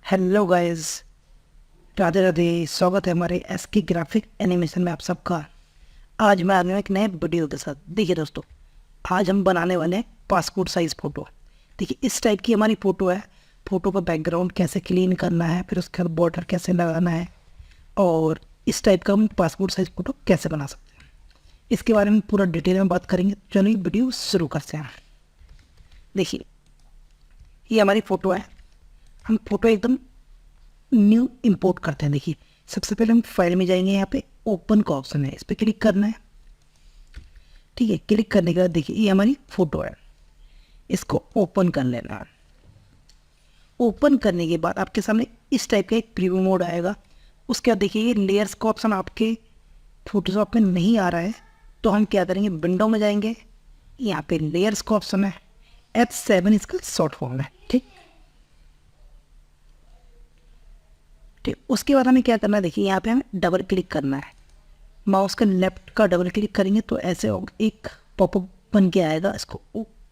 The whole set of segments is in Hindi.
Hello guys, Radhe Radhe. स्वागत है हमारे एसके ग्राफिक एनिमेशन में आप सबका। आज मैं आ गया हूं एक नए वीडियो के साथ। देखिए दोस्तों, आज हम बनाने वाले हैं पासपोर्ट साइज़ फ़ोटो। देखिए इस टाइप की हमारी फ़ोटो है। फ़ोटो का बैकग्राउंड कैसे क्लीन करना है, फिर उसके बाद बॉर्डर कैसे लगाना है, और इस टाइप का हम पासपोर्ट साइज़ फ़ोटो कैसे बना सकते हैं, इसके बारे में पूरा डिटेल में बात करेंगे। चलिए वीडियो शुरू करते हैं। देखिए ये हमारी फ़ोटो है। हम फ़ोटो एकदम न्यू इंपोर्ट करते हैं। देखिए सबसे पहले हम फाइल में जाएंगे, यहाँ पे ओपन का ऑप्शन है, इस पर क्लिक करना है। ठीक है, क्लिक करने के बाद देखिए ये हमारी फ़ोटो है, इसको ओपन कर लेना है। ओपन करने के बाद आपके सामने इस टाइप का एक प्रीव्यू मोड आएगा। उसके बाद देखिए ये लेयर्स का ऑप्शन आपके फोटोशॉप में नहीं आ रहा है, तो हम क्या करेंगे, विंडो में जाएंगे, यहाँ पे लेयर्स का ऑप्शन है, F7 इसका शॉर्ट फॉर्म है। ठीक ठीक, उसके बाद हमें क्या करना है, देखिए यहाँ पे हमें डबल क्लिक करना है। माउस का लेफ्ट का डबल क्लिक करेंगे तो ऐसे एक पॉपअप बन के आएगा, इसको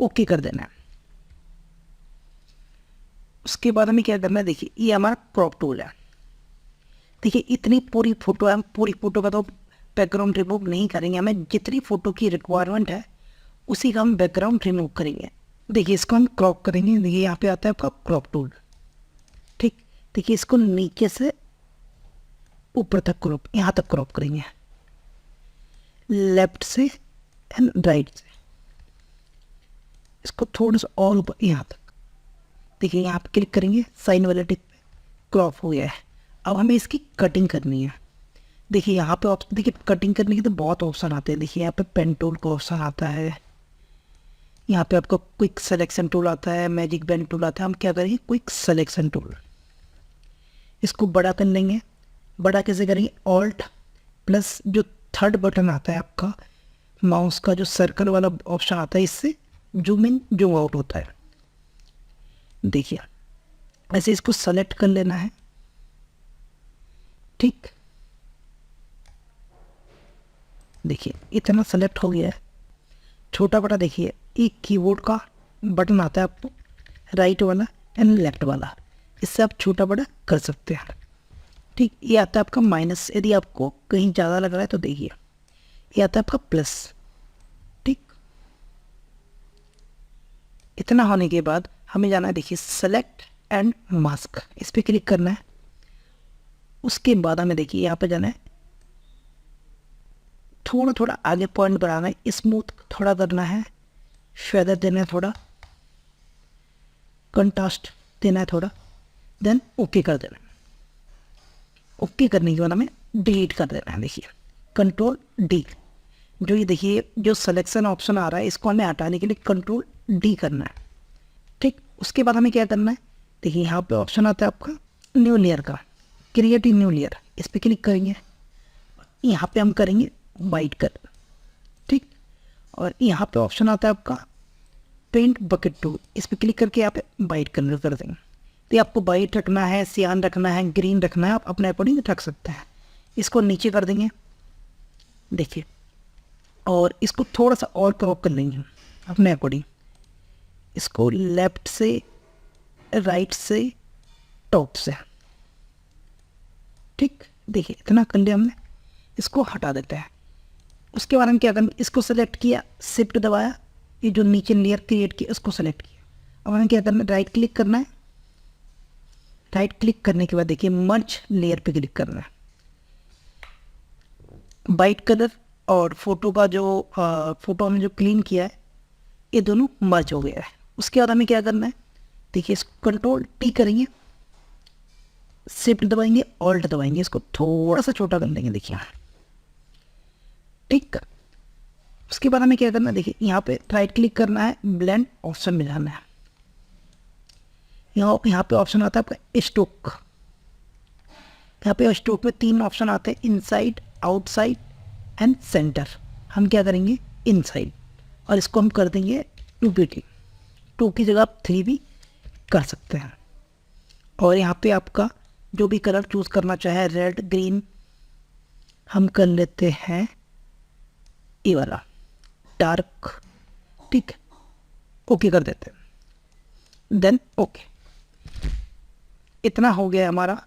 ओके कर देना है। उसके बाद हमें क्या करना है, देखिए ये हमारा क्रॉप टूल है। देखिए इतनी पूरी फोटो है, हम पूरी फोटो का तो बैकग्राउंड रिमूव नहीं करेंगे, हमें जितनी फोटो की रिक्वायरमेंट है उसी का हम बैकग्राउंड रिमूव करेंगे। देखिए इसको हम क्रॉप करेंगे। देखिए यहाँ पे आता है आपका क्रॉप टूल। ठीक, देखिए इसको नीचे से ऊपर तक क्रॉप, यहाँ तक क्रॉप करेंगे, लेफ्ट से एंड राइट से। इसको थोड़ा सा और ऊपर यहाँ तक। देखिए यहाँ पे क्लिक करेंगे, साइन वाले टिक पे क्रॉप हो गया है। अब हमें इसकी कटिंग करनी है। देखिए यहाँ पे ऑप्शन, देखिए कटिंग करने के तो बहुत ऑप्शन आते हैं। देखिए यहाँ पे पेन टूल का ऑप्शन आता है, यहाँ पे आपको क्विक सिलेक्शन टूल आता है, मैजिक पेन टूल आता है। हम क्या करेंगे, क्विक सिलेक्शन टूल, इसको बड़ा कर लेंगे। बड़ा कैसे करेंगे, ऑल्ट प्लस जो थर्ड बटन आता है आपका माउस का, जो सर्कल वाला ऑप्शन आता है, इससे जूम इन जूम आउट होता है। देखिए ऐसे इसको सेलेक्ट कर लेना है। ठीक, देखिए इतना सेलेक्ट हो गया है। छोटा बड़ा देखिए एक कीबोर्ड का बटन आता है आपको, राइट वाला एंड लेफ्ट वाला, इससे आप छोटा बड़ा कर सकते हैं। ठीक, ये आता है आपका माइनस, यदि आपको कहीं ज़्यादा लग रहा है तो देखिए ये आता है आपका प्लस। ठीक, इतना होने के बाद हमें जाना है, देखिए सेलेक्ट एंड मास्क, इस पर क्लिक करना है। उसके बाद हमें देखिए यहाँ पे जाना है, थोड़ा थोड़ा आगे पॉइंट बढ़ाना है, स्मूथ थोड़ा करना है, फेदर देना है थोड़ा, कंट्रास्ट देना है थोड़ा, देन ओके कर देना है। ओके करने के बाद हमें डिलीट कर देना है। देखिए कंट्रोल डी, जो ये देखिए जो सिलेक्शन ऑप्शन आ रहा है, इसको हमें हटाने के लिए कंट्रोल डी करना है। ठीक, उसके बाद हमें क्या करना है, देखिए यहाँ पे ऑप्शन आता है आपका न्यू लेयर का, क्रिएट न्यू लेयर, इस पर क्लिक करेंगे। यहाँ पे हम करेंगे वाइट कलर। ठीक, और यहाँ पे ऑप्शन आता है आपका पेंट बकेट टूल, इस पर क्लिक करके यहाँ पे वाइट कलर कर देंगे। तो आपको वाइट रखना है, सियान रखना है, ग्रीन रखना है, आप अपने अकॉर्डिंग रख सकते हैं। इसको नीचे कर देंगे, देखिए, और इसको थोड़ा सा और क्रॉप कर लेंगे अपने अकॉर्डिंग। इसको लेफ्ट से, राइट से, टॉप से। ठीक, देखिए इतना कर लिया हमने, इसको हटा देते हैं। उसके बाद हम क्या करेंगे, इसको सेलेक्ट किया, शिफ्ट दबाया, ये जो नीचे लेयर क्रिएट किया उसको सेलेक्ट किया। अब हमें क्या करना है, राइट क्लिक करना है। राइट क्लिक करने के बाद देखिए मर्ज लेयर पे क्लिक करना है। वाइट कलर और फोटो का जो फोटो हमने जो क्लीन किया है, ये दोनों मर्ज हो गया है। उसके बाद हमें क्या करना है, देखिए इसको कंट्रोल टी करेंगे, शिफ्ट दबाएंगे, ऑल्ट दबाएंगे, इसको थोड़ा सा छोटा कर देंगे। देखिए ठीक, उसके बाद हमें क्या करना है, देखिए यहाँ पे राइट क्लिक करना है, ब्लेंड ऑप्शन में जाना है। यहाँ पे ऑप्शन आता है आपका स्ट्रोक। यहाँ पे स्ट्रोक में 3 ऑप्शन आते हैं, इनसाइड, आउटसाइड एंड सेंटर। हम क्या करेंगे, इनसाइड, और इसको हम कर देंगे 2 2 की जगह आप 3 भी कर सकते हैं। और यहाँ पे आपका जो भी कलर चूज़ करना चाहे, रेड, ग्रीन, हम कर लेते हैं ये वाला डार्क। ठीक, ओके कर देते हैं, देन ओके। इतना हो गया है हमारा,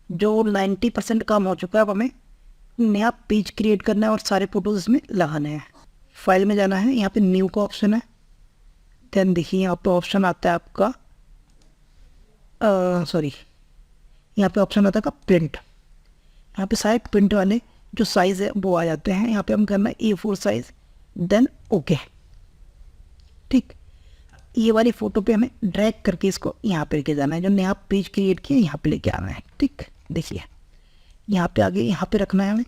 जो 90% काम हो चुका है। अब हमें नया पेज क्रिएट करना है और सारे फोटोज इसमें लगाने हैं। फाइल में जाना है, यहाँ पे न्यू का ऑप्शन है। देन देखिए यहाँ पे ऑप्शन आता है आपका यहाँ पे ऑप्शन आता है का प्रिंट। यहाँ पे सारे प्रिंट वाले जो साइज़ है वो आ जाते हैं। यहाँ पे हम करना है A4 साइज़, देन ओके। ठीक, ये वाली फ़ोटो पे हमें ड्रैग करके इसको यहाँ पे लेके जाना है, जो नया पेज क्रिएट किया यहाँ पे लेके आना है। ठीक, देखिए यहाँ पे आगे यहाँ पे रखना है हमें,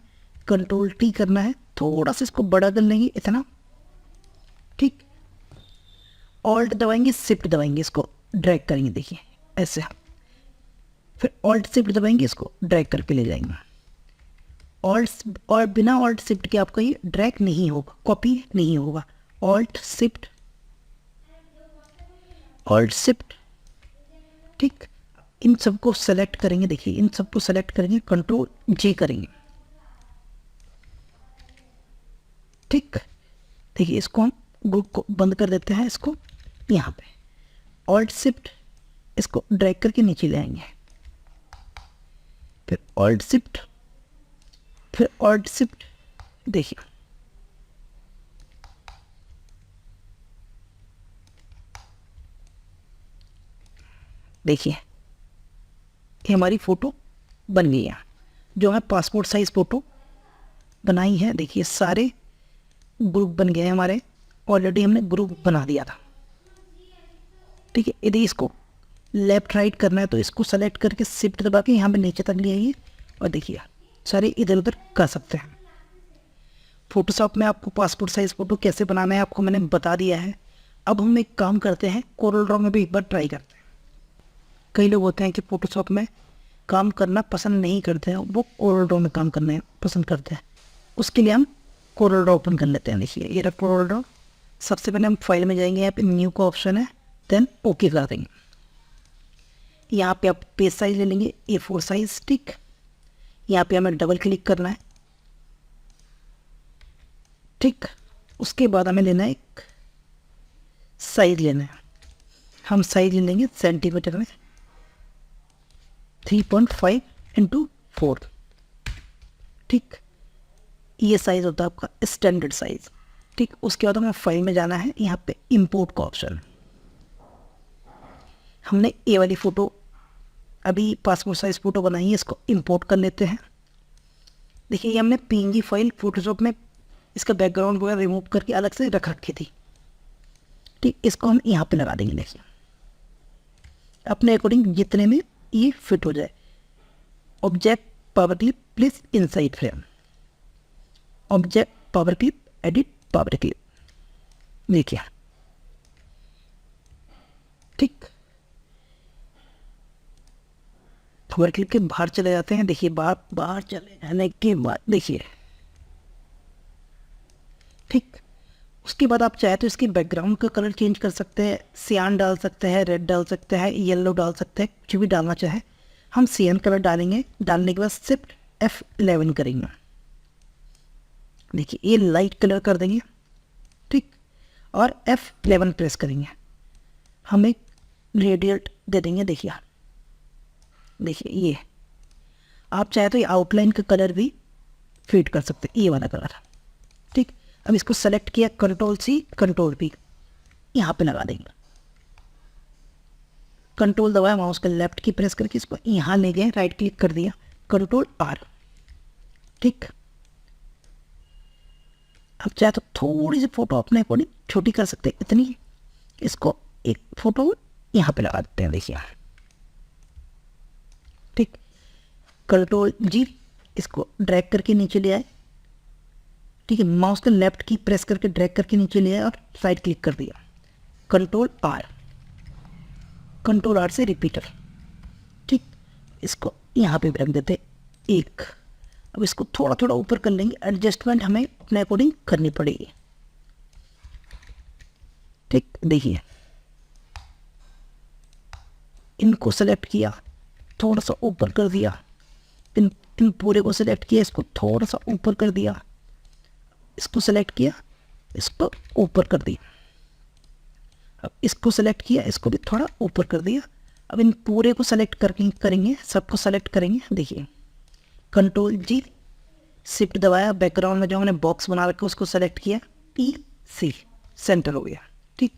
Ctrl+T करना है, थोड़ा सा इसको बड़ा कर लेंगे इतना। ठीक, ऑल्ट दबाएंगे, शिफ्ट दबाएंगे, इसको ड्रैग करेंगे, देखिए ऐसे। फिर ऑल्ट शिफ्ट दबाएंगे, इसको ड्रैग करके ले जाएंगे। ऑल्ट और बिना ऑल्ट शिफ्ट के आपका ये ड्रैग नहीं होगा, कॉपी नहीं होगा। Alt shift, alt shift. ठीक, इन सबको सेलेक्ट करेंगे, देखिए इन सबको सेलेक्ट करेंगे, Ctrl+J करेंगे। ठीक, देखिए इसको हम ग्रुप को बंद कर देते हैं। इसको यहाँ पे ऑल्ट शिफ्ट, इसको ड्रैग करके नीचे ले आएंगे, फिर ऑल्ट शिफ्ट, फिर ऑल्ट शिफ्ट। देखिए देखिए ये हमारी फ़ोटो बन गई है, जो हमें पासपोर्ट साइज़ फ़ोटो बनाई है। देखिए सारे ग्रुप बन गए हैं हमारे, ऑलरेडी हमने ग्रुप बना दिया था। ठीक है, यदि इसको लेफ़्ट राइट करना है तो इसको सेलेक्ट करके शिफ्ट दबा के यहाँ पे नीचे तक ले आइए और देखिए सारे इधर उधर कर सकते हैं। फोटोशॉप में आपको पासपोर्ट साइज़ फ़ोटो कैसे बनाना है आपको मैंने बता दिया है। अब हम एक काम करते हैं, कोरल ड्रॉ में भी एक बार ट्राई करते हैं। कई लोग होते हैं कि फोटोशॉप में काम करना पसंद नहीं करते हैं, वो कोरल ड्रॉ में काम करना पसंद करते हैं। उसके लिए हम कोरल ड्रॉ ओपन कर लेते हैं। देखिए ये रहा कोरल ड्रॉ। सबसे पहले हम फाइल में जाएंगे, यहाँ पे न्यू का ऑप्शन है, देन ओके कर देंगे। यहाँ पे आप पेज साइज ले लेंगे A4 साइज। ठीक, यहाँ पे हमें डबल क्लिक करना है। ठीक, उसके बाद हमें लेना है एक साइज लेना है। हम साइज ले लेंगे सेंटीमीटर में 3.5x4। ठीक, ये साइज़ होता है आपका स्टैंडर्ड साइज़। ठीक, उसके बाद हमें फाइल में जाना है, यहाँ पे इंपोर्ट का ऑप्शन। हमने ये वाली फ़ोटो अभी पासपोर्ट साइज़ फ़ोटो बनाई है, इसको इंपोर्ट कर लेते हैं। देखिए ये हमने PNG फाइल फोटोशॉप में इसका बैकग्राउंड वगैरह रिमूव करके अलग से रख रखी थी। ठीक, इसको हम यहाँ पे लगा देंगे। देखिए अपने अकॉर्डिंग जितने में ये फिट हो जाए। Object power clip place inside frame, object power clip edit power clip. देखिए ठीक, पावर क्लिप के बाहर चले जाते हैं। देखिए बाहर चले जाने के बाद देखिए ठीक, उसके बाद आप चाहे तो इसकी बैकग्राउंड का कलर चेंज कर सकते हैं, सियान डाल सकते हैं, रेड डाल सकते हैं, येलो डाल सकते हैं, कुछ भी डालना चाहे। हम सियान कलर डालेंगे, डालने के बाद शिफ्ट F11 करेंगे। देखिए ये लाइट कलर कर देंगे। ठीक, और F11 प्रेस करेंगे, हम एक रेडियट दे देंगे। देखिए ये आप चाहे तो ये आउटलाइन का कलर भी फीड कर सकते हैं, ये वाला कलर। ठीक, अब इसको सेलेक्ट किया, Ctrl+C Ctrl+V यहाँ पे लगा देंगे। कंट्रोल दबाया माउस का लेफ्ट की प्रेस करके इसको यहाँ ले गए, राइट क्लिक कर दिया, Ctrl+R। ठीक, अब चाहे तो थोड़ी सी फोटो अपने अकॉर्डिंग छोटी कर सकते हैं, इतनी। इसको एक फोटो यहाँ पे लगा देते हैं। देखिए ठीक, Ctrl+G इसको ड्रैग करके नीचे ले आए। ठीक है, माउस का लेफ्ट की प्रेस करके ड्रैग करके नीचे ले आए और राइट क्लिक कर दिया, Ctrl+R से रिपीटर। ठीक, इसको यहाँ पे रख देते एक। अब इसको थोड़ा थोड़ा ऊपर कर लेंगे, एडजस्टमेंट हमें अपने अकॉर्डिंग करनी पड़ेगी। ठीक, देखिए इनको सेलेक्ट किया, थोड़ा सा ऊपर कर दिया, इन पूरे को सेलेक्ट किया, इसको थोड़ा सा ऊपर कर दिया, इसको सेलेक्ट किया, इसको ऊपर कर दिया। अब इसको सेलेक्ट किया, इसको भी थोड़ा ऊपर कर दिया, अब इन पूरे को सेलेक्ट करके करेंगे, सबको सेलेक्ट करेंगे। देखिए Ctrl+G, शिफ्ट दबाया, बैकग्राउंड में जो हमने बॉक्स बना रखा उसको सेलेक्ट किया, PC सेंटर हो गया। ठीक,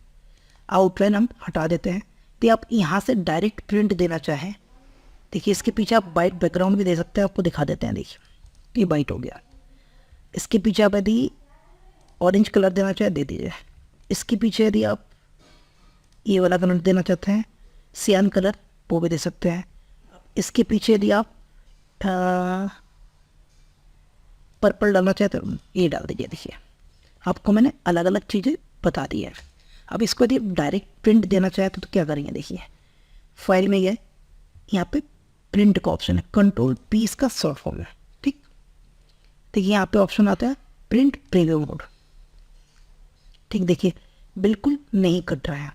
आउटलाइन हम हटा देते हैं। तो आप यहाँ से डायरेक्ट प्रिंट देना चाहें, देखिए इसके पीछे आप वाइट बैकग्राउंड भी दे सकते हैं, आपको दिखा देते हैं। देखिए ये वाइट हो गया। इसके पीछे आप यदि ऑरेंज कलर देना चाहे दे दीजिए। इसके पीछे यदि आप ये वाला कलर देना चाहते हैं, सियान कलर, वो भी दे सकते हैं। इसके पीछे यदि आप पर्पल डालना चाहते हो ये डाल दीजिए। देखिए आपको मैंने अलग अलग चीज़ें बता दी है। अब इसको यदि डायरेक्ट प्रिंट देना चाहते तो क्या करेंगे, देखिए फाइल में गए, यहाँ पे प्रिंट का ऑप्शन है, Ctrl+P इसका शॉर्ट फॉर्म है। ठीक, देखिए यहाँ पे ऑप्शन आता है प्रिंट प्रीव्यू मोड। ठीक, देखिए बिल्कुल नहीं कट रहा है,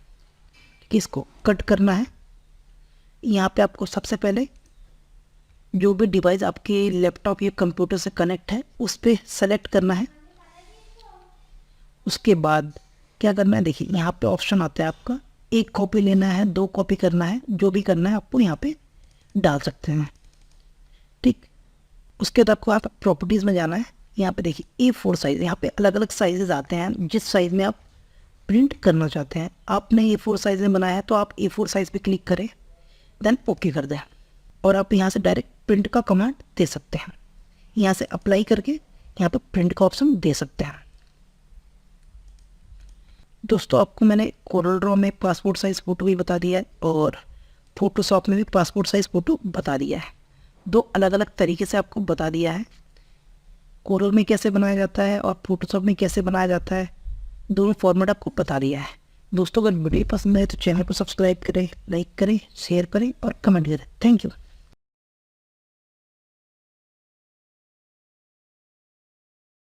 किसको कट करना है। यहाँ पे आपको सबसे पहले जो भी डिवाइस आपके लैपटॉप या कंप्यूटर से कनेक्ट है उस पर सेलेक्ट करना है। उसके बाद क्या करना है, देखिए यहाँ पे ऑप्शन आता है आपका, एक कॉपी लेना है, 2 कॉपी करना है, जो भी करना है आपको यहाँ पे डाल सकते हैं। ठीक, उसके बाद आपको आप प्रॉपर्टीज़ में जाना है। यहाँ पे देखिए A4 साइज़, यहाँ पे अलग अलग साइजेस आते हैं, जिस साइज़ में आप प्रिंट करना चाहते हैं। आपने A4 साइज़ में बनाया है तो आप A4 साइज़ पे क्लिक करें, देन ओके कर दें, और आप यहाँ से डायरेक्ट प्रिंट का कमांड दे सकते हैं। यहाँ से अप्लाई करके यहाँ पे प्रिंट का ऑप्शन दे सकते हैं। दोस्तों आपको मैंने कोरल ड्रॉ में पासपोर्ट साइज़ फ़ोटो भी बता दिया है और फोटोशॉप में भी पासपोर्ट साइज़ फ़ोटो बता दिया है। 2 अलग अलग तरीके से आपको बता दिया है, कोरल में कैसे बनाया जाता है और फोटोशॉप में कैसे बनाया जाता है, दोनों फॉर्मेट आपको बता दिया है। दोस्तों अगर वीडियो पसंद है तो चैनल को सब्सक्राइब करें, लाइक करें, शेयर करें और कमेंट करें। Thank you.